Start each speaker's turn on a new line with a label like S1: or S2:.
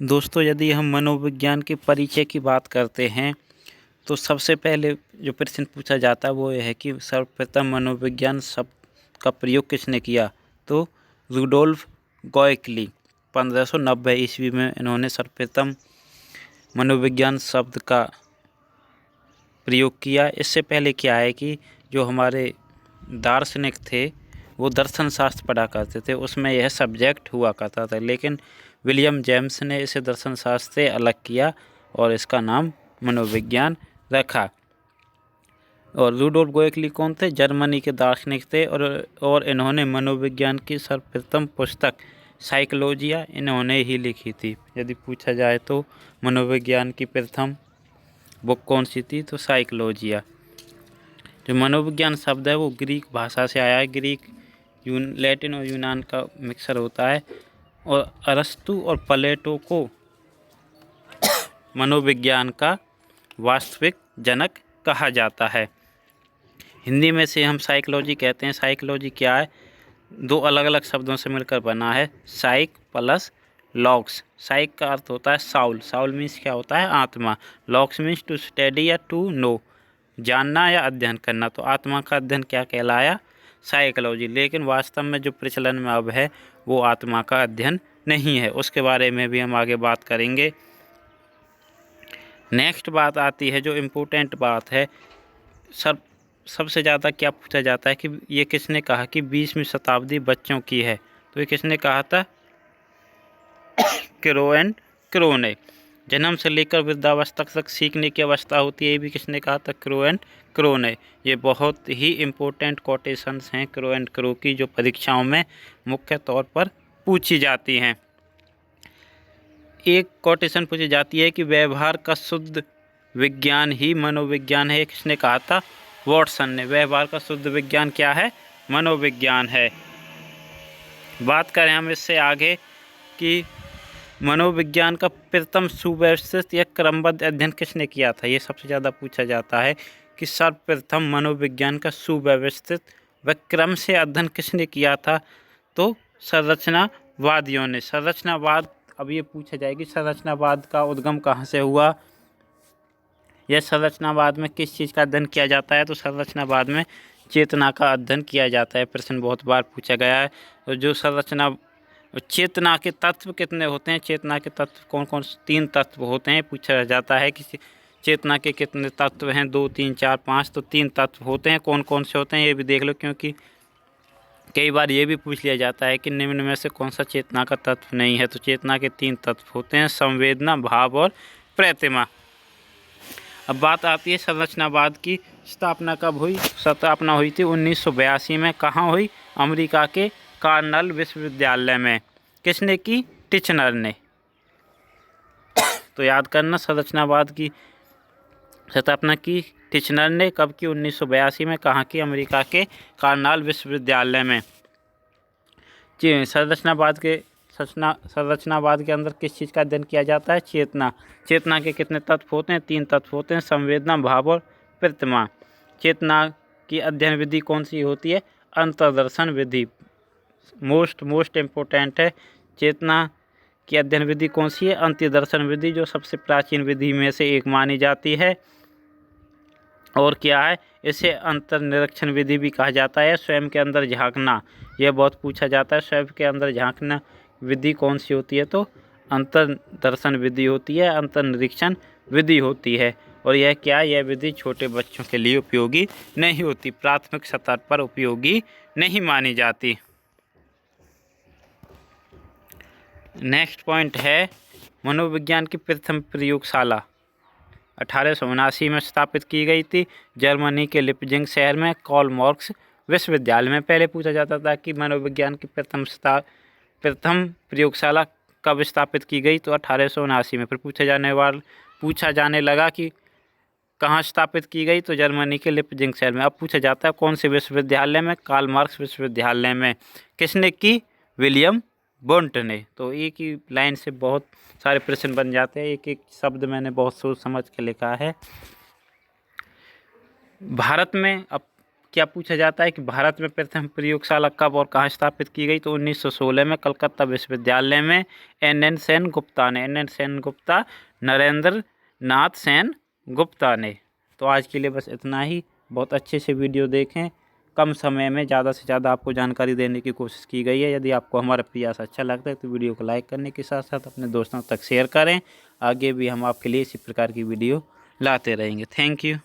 S1: दोस्तों, यदि हम मनोविज्ञान के परिचय की बात करते हैं तो सबसे पहले जो प्रश्न पूछा जाता है वो ये है कि सर्वप्रथम मनोविज्ञान शब्द का प्रयोग किसने किया। तो रुडोल्फ गोएकली 1590 ईस्वी में इन्होंने सर्वप्रथम मनोविज्ञान शब्द का प्रयोग किया। इससे पहले क्या है कि जो हमारे दार्शनिक थे वो दर्शन शास्त्र पढ़ा करते थे, उसमें यह सब्जेक्ट हुआ करता था, लेकिन विलियम जेम्स ने इसे दर्शन शास्त्र से अलग किया और इसका नाम मनोविज्ञान रखा। और रुडोल्फ गोएकली कौन थे? जर्मनी के दार्शनिक थे और इन्होंने मनोविज्ञान की सर्वप्रथम पुस्तक साइकोलॉजिया इन्होंने ही लिखी थी। यदि पूछा जाए तो मनोविज्ञान की प्रथम बुक कौन सी थी, तो साइकोलॉजिया। जो मनोविज्ञान शब्द है वो ग्रीक भाषा से आया है। ग्रीक लैटिन और यूनान का मिक्सर होता है और अरस्तु और प्लेटो को मनोविज्ञान का वास्तविक जनक कहा जाता है। हिंदी में से हम साइकोलॉजी कहते हैं। साइकोलॉजी क्या है? दो अलग अलग शब्दों से मिलकर बना है, साइक प्लस लॉग्स। साइक का अर्थ होता है साउल, साउल मीन्स क्या होता है? आत्मा। लॉग्स मीन्स टू स्टडी या टू नो, जानना या अध्ययन करना। तो आत्मा का अध्ययन क्या कहलाया? साइकोलॉजी। लेकिन वास्तव में जो प्रचलन में अब है वो आत्मा का अध्ययन नहीं है, उसके बारे में भी हम आगे बात करेंगे। नेक्स्ट बात आती है जो इम्पोर्टेंट बात है, सबसे ज़्यादा क्या पूछा जाता है कि ये किसने कहा कि 20वीं शताब्दी बच्चों की है। तो ये किसने कहा था? क्रो एंड क्रो ने। जन्म से लेकर वृद्धावस्था तक सीखने की अवस्था होती है, ये भी किसने कहा था? क्रो एंड क्रो ने। ये बहुत ही इम्पोर्टेंट कोटेशंस हैं क्रो एंड क्रो की, जो परीक्षाओं में मुख्य तौर पर पूछी जाती हैं। एक कोटेशन पूछी जाती है कि व्यवहार का शुद्ध विज्ञान ही मनोविज्ञान है। किसने कहा था? वॉटसन ने। व्यवहार का शुद्ध विज्ञान क्या है? मनोविज्ञान है। बात करें हम इससे आगे कि मनोविज्ञान का प्रथम सुव्यवस्थित या क्रमबद्ध अध्ययन किसने किया था। ये सबसे ज़्यादा पूछा जाता है कि सर्वप्रथम मनोविज्ञान का सुव्यवस्थित व क्रम से अध्ययन किसने किया था। तो संरचनावादियों ने। संरचनावाद, अब ये पूछा जाए कि संरचनावाद का उद्गम कहाँ से हुआ, यह संरचनावाद में किस चीज़ का अध्ययन किया जाता है। तो संरचनावाद में चेतना का अध्ययन किया जाता है। प्रश्न बहुत बार पूछा गया है। तो जो चेतना के तत्व कितने होते हैं? चेतना के तत्व कौन कौन? 3 तत्व होते हैं। पूछा जाता है कि चेतना के कितने तत्व हैं? 2, 3, 4, 5। तो 3 तत्व होते हैं। कौन कौन से होते हैं ये भी देख लो, क्योंकि कई बार ये भी पूछ लिया जाता है कि निम्न में से कौन सा चेतना का तत्व नहीं है। तो चेतना के 3 तत्व होते हैं, संवेदना, भाव और प्रतिमा। अब बात आती है संरचनावाद की स्थापना कब हुई। स्थापना हुई थी 1982 में। कहाँ हुई? अमेरिका के कार्नेल विश्वविद्यालय में। किसने की? टिचनर ने। तो याद करना, संरचनावाद की स्थापना की टिचनर ने। कब की? 1982 में। कहाँ की? अमेरिका के कार्नेल विश्वविद्यालय में। संरचनावाद के अंदर किस चीज़ का अध्ययन किया जाता है? चेतना। चेतना के कितने तत्व होते हैं? 3 तत्व होते हैं, संवेदना, भाव और प्रतिमा। चेतना की अध्ययन विधि कौन सी होती है? अंतर्दर्शन विधि। मोस्ट इम्पोर्टेंट है। चेतना की अध्ययन विधि कौन सी है? अंतर्दर्शन विधि, जो सबसे प्राचीन विधि में से एक मानी जाती है। और क्या है? इसे अंतर्निरीक्षण विधि भी कहा जाता है। स्वयं के अंदर झांकना, यह बहुत पूछा जाता है। स्वयं के अंदर झांकना विधि कौन सी होती है? तो अंतर्दर्शन विधि होती है, अंतर्निरीक्षण विधि होती है। और यह क्या? यह विधि छोटे बच्चों के लिए उपयोगी नहीं होती, प्राथमिक स्तर पर उपयोगी नहीं मानी जाती। नेक्स्ट पॉइंट है मनोविज्ञान की प्रथम प्रयोगशाला 1879 में स्थापित की गई थी, जर्मनी के लिपजिंग शहर में कार्ल मार्क्स विश्वविद्यालय में। पहले पूछा जाता था कि मनोविज्ञान की प्रथम प्रयोगशाला कब स्थापित की गई, तो 1879 में। फिर पूछा जाने लगा कि कहाँ स्थापित की गई, तो जर्मनी के लिपजिंग शहर में। अब पूछा जाता है कौन से विश्वविद्यालय में? कार्ल मार्क्स विश्वविद्यालय में। किसने की? विलियम वुंट ने। तो एक ही लाइन से बहुत सारे प्रश्न बन जाते हैं। एक एक शब्द मैंने बहुत सोच समझ के लिखा है। भारत में अब क्या पूछा जाता है कि भारत में प्रथम प्रयोगशाला कब और कहाँ स्थापित की गई, तो 1916 में कलकत्ता विश्वविद्यालय में NN सेन गुप्ता ने, NN सेन गुप्ता, नरेंद्र नाथ सेन गुप्ता ने। तो आज के लिए बस इतना ही। बहुत अच्छे से वीडियो देखें, कम समय में ज़्यादा से ज़्यादा आपको जानकारी देने की कोशिश की गई है। यदि आपको हमारा प्रयास अच्छा लगता है तो वीडियो को लाइक करने के साथ साथ अपने दोस्तों तक शेयर करें। आगे भी हम आपके लिए इसी प्रकार की वीडियो लाते रहेंगे। Thank you.